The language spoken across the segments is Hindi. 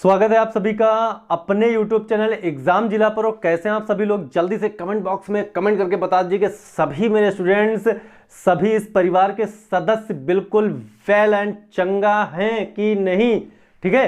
स्वागत है आप सभी का अपने YouTube चैनल एग्जाम जिला पर। और कैसे हैं आप सभी लोग, जल्दी से कमेंट बॉक्स में कमेंट करके बता दीजिए कि सभी मेरे स्टूडेंट्स, सभी इस परिवार के सदस्य बिल्कुल वेल एंड चंगा हैं कि नहीं। ठीक है,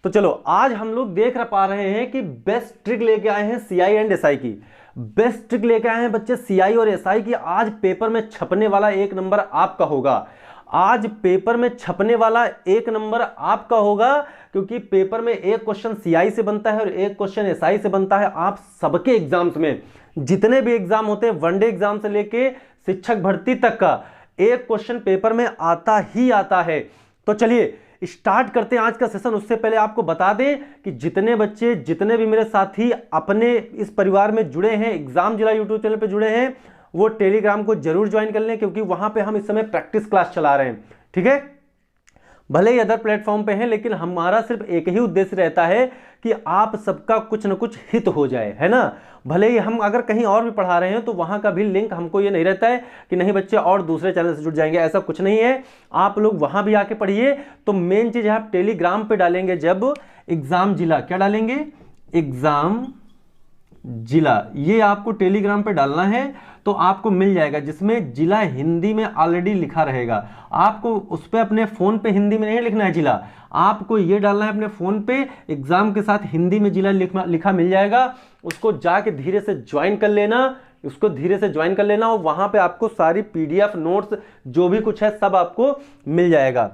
तो चलो आज हम लोग देख पा रहे हैं कि बेस्ट ट्रिक लेके आए हैं सीआई एंड एसआई की। बेस्ट ट्रिक लेके आए हैं बच्चे सीआई और एसआई की। आज पेपर में छपने वाला एक नंबर आपका होगा। आज पेपर में छपने वाला एक नंबर आपका होगा, क्योंकि पेपर में एक क्वेश्चन सीआई से बनता है और एक क्वेश्चन एसआई से बनता है। आप सबके एग्जाम्स में जितने भी एग्जाम होते हैं, वनडे एग्जाम से लेके शिक्षक भर्ती तक का एक क्वेश्चन पेपर में आता ही आता है। तो चलिए स्टार्ट करते हैं आज का सेशन। उससे पहले आपको बता दें कि जितने बच्चे, जितने भी मेरे साथी अपने इस परिवार में जुड़े हैं, एग्जाम जिला यूट्यूब चैनल पे जुड़े हैं, वो टेलीग्राम को जरूर ज्वाइन कर लें, क्योंकि वहां पे हम इस समय प्रैक्टिस क्लास चला रहे हैं। ठीक है, भले ही अदर प्लेटफॉर्म पे हैं, लेकिन हमारा सिर्फ एक ही उद्देश्य रहता है कि आप सबका कुछ ना कुछ हित हो जाए, है ना। भले ही हम अगर कहीं और भी पढ़ा रहे हैं तो वहां का भी लिंक हमको ये नहीं रहता है कि नहीं बच्चे और दूसरे चैनल से जुड़ जाएंगे, ऐसा कुछ नहीं है। आप लोग वहां भी आके पढ़िए। तो मेन चीज है आप टेलीग्राम पे डालेंगे जब एग्जाम जिला, क्या डालेंगे, एग्जाम जिला, ये आपको टेलीग्राम पे डालना है तो आपको मिल जाएगा, जिसमें जिला हिंदी में ऑलरेडी लिखा रहेगा। आपको उस पे अपने फोन पे हिंदी में नहीं लिखना है जिला, आपको ये डालना है अपने फोन पे, एग्जाम के साथ हिंदी में जिला लिखा मिल जाएगा। उसको जाके धीरे से ज्वाइन कर लेना, उसको धीरे से ज्वाइन कर लेना, और वहां पे आपको सारी पीडीएफ नोट्स जो भी कुछ है सब आपको मिल जाएगा।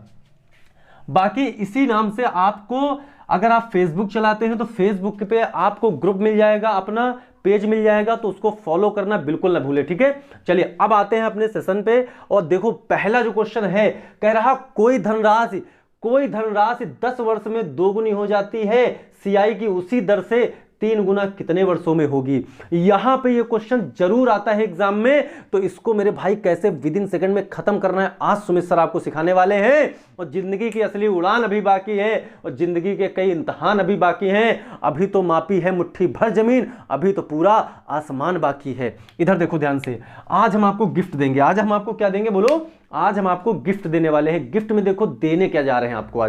बाकी इसी नाम से आपको, अगर आप फेसबुक चलाते हैं तो फेसबुक पे आपको ग्रुप मिल जाएगा, अपना पेज मिल जाएगा, तो उसको फॉलो करना बिल्कुल ना भूले। ठीक है, चलिए अब आते हैं अपने सेशन पे। और देखो पहला जो क्वेश्चन है, कह रहा कोई धनराशि 10 वर्ष में दोगुनी हो जाती है, सीआई की उसी दर से 3 गुना कितने वर्षों में होगी। यहां पे ये क्वेश्चन जरूर आता है एग्जाम में। तो इसको मेरे भाई कैसे विद इन सेकंड में खत्म करना है, आज सुमित सर आपको सिखाने वाले हैं। और जिंदगी की असली उड़ान अभी बाकी है, और जिंदगी के कई इम्तिहान अभी बाकी हैं। अभी तो मापी है मुट्ठी भर जमीन, अभी तो पूरा आसमान बाकी है। इधर देखो ध्यान से, आज हम आपको गिफ्ट देंगे। आज हम आपको क्या देंगे, बोलो। आज हम आपको गिफ्ट देने वाले हैं। गिफ्ट में देखो देने क्या जा रहे हैं आपको।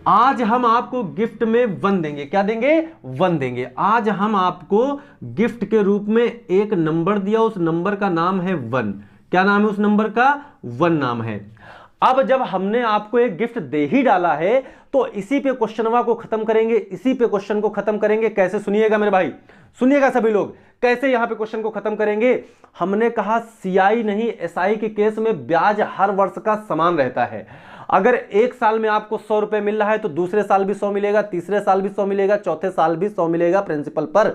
आज हम आपको गिफ्ट में 1 देंगे। क्या देंगे, 1 देंगे। आज हम आपको गिफ्ट के रूप में एक नंबर दिया, उस नंबर का नाम है 1। क्या नाम है उस नंबर का, 1 नाम है। अब जब हमने आपको एक गिफ्ट दे ही डाला है तो इसी पे क्वेश्चनवा को खत्म करेंगे, इसी पे क्वेश्चन को खत्म करेंगे। कैसे, सुनिएगा मेरे भाई, सुनिएगा सभी लोग, कैसे यहां पे क्वेश्चन को खत्म करेंगे। हमने कहा सीआई नहीं एसआई के केस में ब्याज हर वर्ष का समान रहता है। अगर एक साल में आपको 100 रुपए मिल रहा है तो दूसरे साल भी 100 मिलेगा, तीसरे साल भी 100 मिलेगा, चौथे साल भी 100 मिलेगा प्रिंसिपल पर।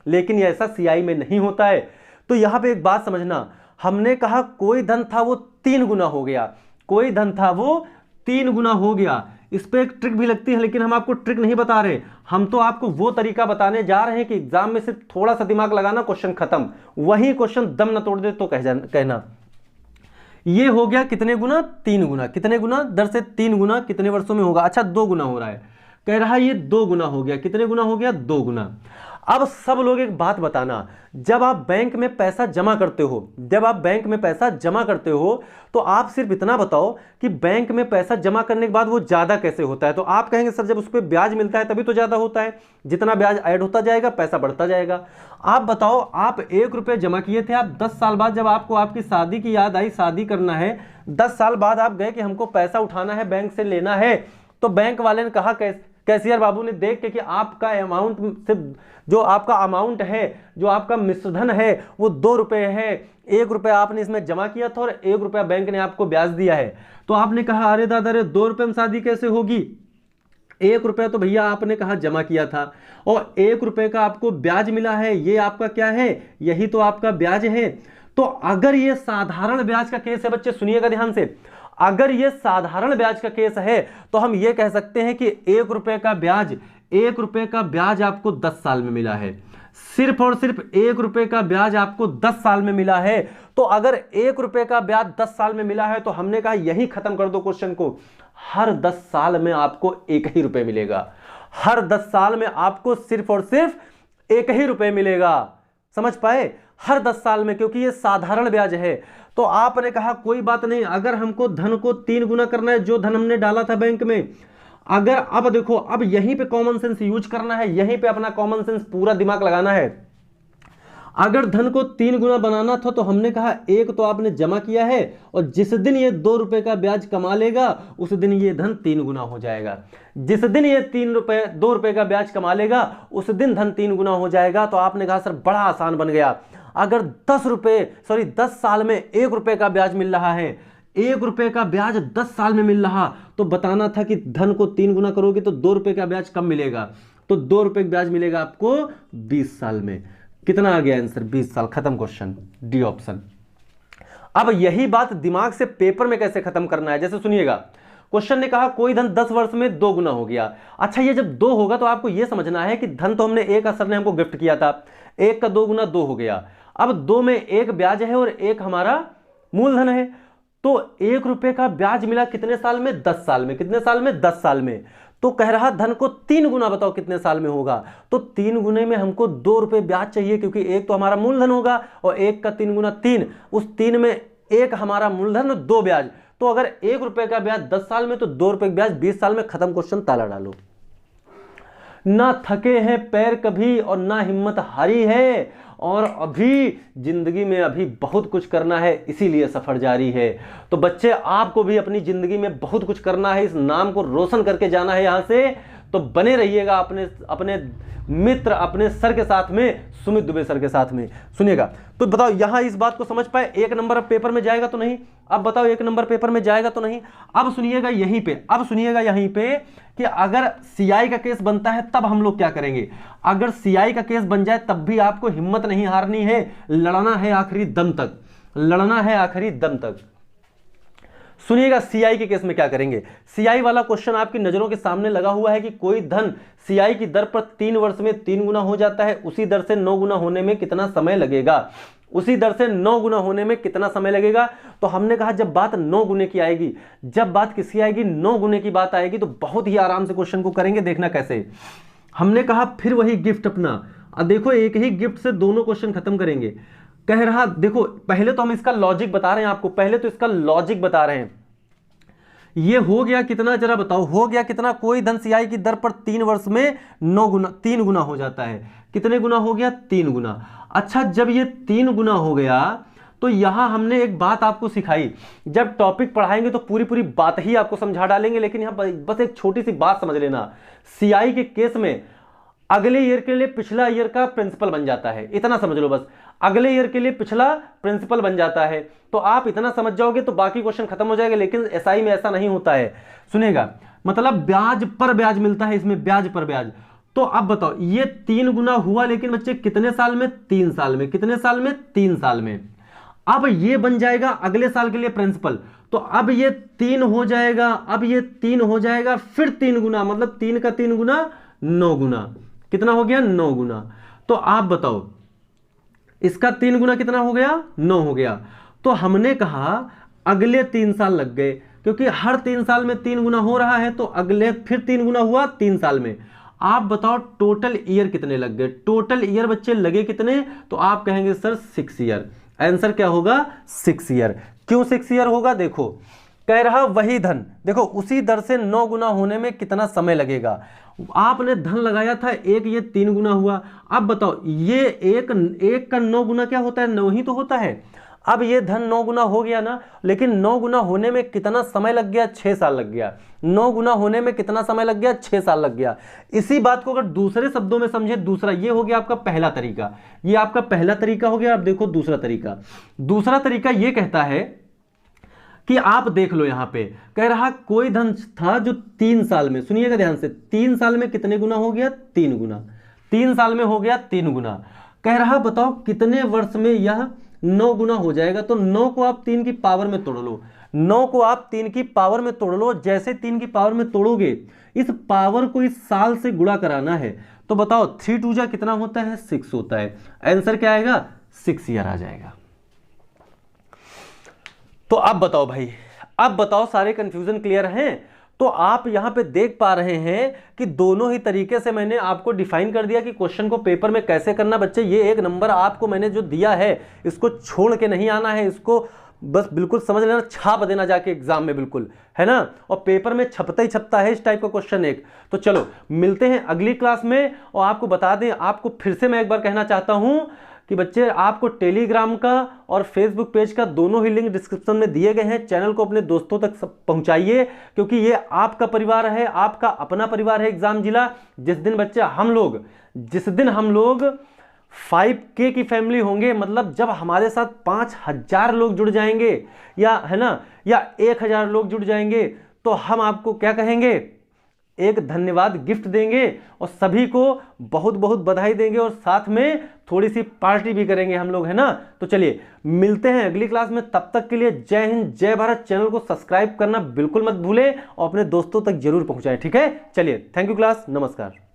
लेकिन ऐसा सीआई में नहीं होता है। तो यहां पे एक बात समझना, हमने कहा कोई धन था वो 3 गुना हो गया, कोई धन था वो 3 गुना हो गया। इस पे एक ट्रिक भी लगती है, लेकिन हम आपको ट्रिक नहीं बता रहे, हम तो आपको वो तरीका बताने जा रहे हैं कि एग्जाम में सिर्फ थोड़ा सा दिमाग लगाना, क्वेश्चन खत्म। वही क्वेश्चन दम न तोड़ दे तो कहना ये हो गया कितने गुना, 3 गुना। कितने गुना, दर से 3 गुना कितने वर्षों में होगा। अच्छा 2 गुना हो रहा है, कह रहा है ये 2 गुना हो गया। कितने गुना हो गया, 2 गुना। अब सब लोग एक बात बताना, जब आप बैंक में पैसा जमा करते हो, जब आप बैंक में पैसा जमा करते हो तो आप सिर्फ इतना बताओ कि बैंक में पैसा जमा करने के बाद वो ज्यादा कैसे होता है। तो आप कहेंगे सर जब उस पर ब्याज मिलता है तभी तो ज्यादा होता है, जितना ब्याज ऐड होता जाएगा पैसा बढ़ता जाएगा। आप बताओ, आप 1 रुपये जमा किए थे, आप 10 साल बाद जब आपको आपकी शादी की याद आई, शादी करना है, 10 साल बाद आप गए कि हमको पैसा उठाना है, बैंक से लेना है, तो बैंक वाले ने कहा, कैशियर बाबू ने देख के कि आपका अमाउंट सिर्फ जो आपका अमाउंट है, जो आपका मिश्रधन है वो 2 रुपए है, 1 रुपया आपने इसमें जमा किया था और 1 रुपया बैंक ने आपको ब्याज दिया है। तो आपने कहा अरे दादा रे 2 रुपये में शादी कैसे होगी, 1 रुपया तो भैया आपने कहा जमा किया था और 1 रुपये का आपको ब्याज मिला है, ये आपका क्या है, यही तो आपका ब्याज है। तो अगर ये साधारण ब्याज का केस है, बच्चे सुनिएगा ध्यान से, अगर ये साधारण ब्याज का केस है तो हम ये कह सकते हैं कि 1 रुपये का ब्याज, 1 रुपये का ब्याज आपको 10 साल में मिला है, सिर्फ और सिर्फ 1 रुपये का ब्याज आपको 10 साल में मिला है। तो अगर 1 रुपये का ब्याज 10 साल में मिला है तो हमने कहा यही खत्म कर दो क्वेश्चन को, हर 10 साल में आपको 1 ही रुपये मिलेगा, हर 10 साल में आपको सिर्फ और सिर्फ 1 ही रुपये मिलेगा। समझ पाए, हर 10 साल में, क्योंकि ये साधारण ब्याज है। तो आपने कहा कोई बात नहीं, अगर हमको धन को 3 गुना करना है, जो धन हमने डाला था बैंक में, अगर अब देखो, अब यहीं पे कॉमन सेंस यूज करना है, यहीं पे अपना कॉमन सेंस पूरा दिमाग लगाना है। अगर धन को 3 गुना बनाना था तो हमने कहा एक तो आपने जमा किया है, और जिस दिन ये 2 रुपए का ब्याज कमा लेगा उस दिन ये धन 3 गुना हो जाएगा। जिस दिन ये 2 रुपए का ब्याज कमा लेगा उस दिन धन 3 गुना हो जाएगा। तो आपने कहा सर बड़ा आसान बन गया। अगर 10 साल में 1 रुपए का ब्याज मिल रहा है, 1 रुपए का ब्याज 10 साल में मिल रहा, तो बताना था कि धन को 3 गुना करोगे तो 2 रुपए का ब्याज कब मिलेगा, तो 2 रुपए का ब्याज मिलेगा आपको 20 साल में। कितना आ गया आंसर, 20 साल। खत्म क्वेश्चन, डी ऑप्शन। अब यही बात दिमाग से पेपर में कैसे खत्म करना है, जैसे सुनिएगा, क्वेश्चन ने कहा कोई धन 10 वर्ष में 2 गुना हो गया। अच्छा, ये जब 2 होगा तो आपको ये समझना है कि धन तो हमने एक सर ने हमको गिफ्ट किया था, 1 का 2 गुना 2 हो गया। अब 2 में 1 ब्याज है और 1 हमारा मूलधन है, तो 1 रुपए का ब्याज मिला कितने साल में, 10 साल में। कितने साल में, 10 साल में। तो कह रहा धन को 3 गुना, बताओ कितने साल में होगा। तो 3 गुने में हमको 2 रुपए ब्याज चाहिए, क्योंकि 1 तो हमारा मूलधन होगा और 1 का 3 गुना 3, उस 3 में 1 हमारा मूलधन और 2 ब्याज। तो अगर 1 रुपए का ब्याज 10 साल में तो 2 रुपए का ब्याज 20 साल में। खत्म क्वेश्चन, ताला डालो। ना थके हैं पैर कभी और ना हिम्मत हारी है, और अभी जिंदगी में अभी बहुत कुछ करना है, इसीलिए सफर जारी है। तो बच्चे आपको भी अपनी जिंदगी में बहुत कुछ करना है, इस नाम को रोशन करके जाना है यहां से। तो बने रहिएगा अपने मित्र, अपने सर के साथ में, सुमित दुबे सर के साथ में। सुनिएगा, तो बताओ यहां इस बात को समझ पाए, 1 नंबर पेपर में जाएगा तो नहीं। अब बताओ 1 नंबर पेपर में जाएगा तो नहीं। अब सुनिएगा यहीं पे, अब सुनिएगा यहीं पे कि अगर सीआई का केस बनता है तब हम लोग क्या करेंगे। अगर सीआई का केस बन जाए तब भी आपको हिम्मत नहीं हारनी है, लड़ना है आखिरी दम तक, लड़ना है आखिरी दम तक। सुनिएगा सीआई के केस में क्या करेंगे। सीआई वाला क्वेश्चन आपकी नजरों के सामने लगा हुआ है कि कोई धन सीआई की दर पर 3 वर्ष में 3 गुना हो जाता है, उसी दर से 9 गुना होने में कितना समय लगेगा, उसी दर से 9 गुना होने में कितना समय लगेगा। तो हमने कहा जब बात 9 गुने की आएगी, जब बात किसकी आएगी, 9 गुने की बात आएगी, तो बहुत ही आराम से क्वेश्चन को करेंगे। देखना कैसे। हमने कहा फिर वही गिफ्ट अपना, अब देखो एक ही गिफ्ट से दोनों क्वेश्चन खत्म करेंगे। कह रहा, देखो पहले तो हम इसका लॉजिक बता रहे हैं आपको, पहले तो इसका लॉजिक बता रहे हैं। ये हो गया कितना, जरा बताओ, हो गया कितना। कोई धन सीआई की दर पर 3 वर्ष में 3 गुना हो जाता है। कितने गुना हो गया, 3 गुना। अच्छा, जब ये 3 गुना हो गया तो यहां हमने एक बात आपको सिखाई, जब टॉपिक पढ़ाएंगे तो पूरी पूरी बात ही आपको समझा डालेंगे, लेकिन यहां बस एक छोटी सी बात समझ लेना। सीआई के केस में अगले ईयर के लिए पिछला ईयर का प्रिंसिपल बन जाता है, इतना समझ लो बस। अगले ईयर के लिए पिछला प्रिंसिपल बन जाता है, तो आप इतना समझ जाओगे तो बाकी क्वेश्चन खत्म हो जाएगा। लेकिन एसआई में ऐसा नहीं होता है। सुनेगा, मतलब ब्याज पर ब्याज मिलता है इसमें, ब्याज पर ब्याज। तो अब बताओ ये 3 गुना हुआ, लेकिन बच्चे कितने साल में, 3 साल में। कितने साल में, 3 साल में। अब ये बन जाएगा अगले साल के लिए प्रिंसिपल, तो अब ये 3 हो जाएगा, अब ये 3 हो जाएगा, फिर 3 गुना, मतलब 3 का 3 गुना 9 गुना। कितना हो गया, 9 गुना। तो आप बताओ इसका 3 गुना कितना हो गया, 9 हो गया। तो हमने कहा अगले 3 साल लग गए, क्योंकि हर 3 साल में 3 गुना हो रहा है, तो अगले फिर 3 गुना हुआ 3 साल में। आप बताओ टोटल ईयर कितने लग गए। टोटल ईयर बच्चे लगे कितने, तो आप कहेंगे सर 6 ईयर। आंसर क्या होगा, 6 ईयर। क्यों 6 ईयर होगा, देखो कह रहा वही धन, देखो उसी दर से 9 गुना होने में कितना समय लगेगा। आपने धन लगाया था 1, ये 3 गुना हुआ। अब बताओ ये 1 का 9 गुना क्या होता है, 9 ही तो होता है। अब ये धन 9 गुना हो गया ना, लेकिन 9 गुना होने में कितना समय लग गया, 6 साल लग गया। 9 गुना होने में कितना समय लग गया, 6 साल लग गया। इसी बात को अगर दूसरे शब्दों में समझे, दूसरा ये हो गया आपका पहला तरीका, ये आपका पहला तरीका हो गया। अब देखो दूसरा तरीका, दूसरा तरीका ये कहता है कि आप देख लो यहां पे, कह रहा कोई धन था जो 3 साल में, सुनिएगा ध्यान से, 3 साल में कितने गुना हो गया, 3 गुना। 3 साल में हो गया 3 गुना। कह रहा बताओ कितने वर्ष में यह 9 गुना हो जाएगा। तो 9 को आप 3 की पावर में तोड़ लो, 9 को आप 3 की पावर में तोड़ लो। जैसे 3 की पावर में तोड़ोगे, इस पावर को इस साल से गुणा कराना है। तो बताओ 3 2 जा कितना होता है, 6 होता है। आंसर क्या आएगा, 6 ईयर आ जाएगा। तो अब बताओ भाई, अब बताओ सारे कंफ्यूजन क्लियर हैं। तो आप यहां पे देख पा रहे हैं कि दोनों ही तरीके से मैंने आपको डिफाइन कर दिया कि क्वेश्चन को पेपर में कैसे करना। बच्चे ये 1 नंबर आपको मैंने जो दिया है, इसको छोड़ के नहीं आना है, इसको बस बिल्कुल समझ लेना, छाप देना जाके एग्जाम में, बिल्कुल, है ना। और पेपर में छपता ही छपता है इस टाइप का क्वेश्चन एक। तो चलो मिलते हैं अगली क्लास में। और आपको बता दें, आपको फिर से मैं एक बार कहना चाहता हूं कि बच्चे, आपको टेलीग्राम का और फेसबुक पेज का दोनों ही लिंक डिस्क्रिप्शन में दिए गए हैं। चैनल को अपने दोस्तों तक पहुंचाइए, क्योंकि ये आपका परिवार है, आपका अपना परिवार है एग्जाम जिला। जिस दिन हम लोग 5K की फैमिली होंगे, मतलब जब हमारे साथ 5000 लोग जुड़ जाएंगे, या है ना, या 1000 लोग जुड़ जाएंगे, तो हम आपको क्या कहेंगे, एक धन्यवाद गिफ्ट देंगे और सभी को बहुत बहुत बधाई देंगे, और साथ में थोड़ी सी पार्टी भी करेंगे हम लोग, है ना। तो चलिए मिलते हैं अगली क्लास में, तब तक के लिए जय हिंद जय भारत। चैनल को सब्सक्राइब करना बिल्कुल मत भूलें और अपने दोस्तों तक जरूर पहुंचाएं, ठीक है। चलिए, थैंक यू क्लास, नमस्कार।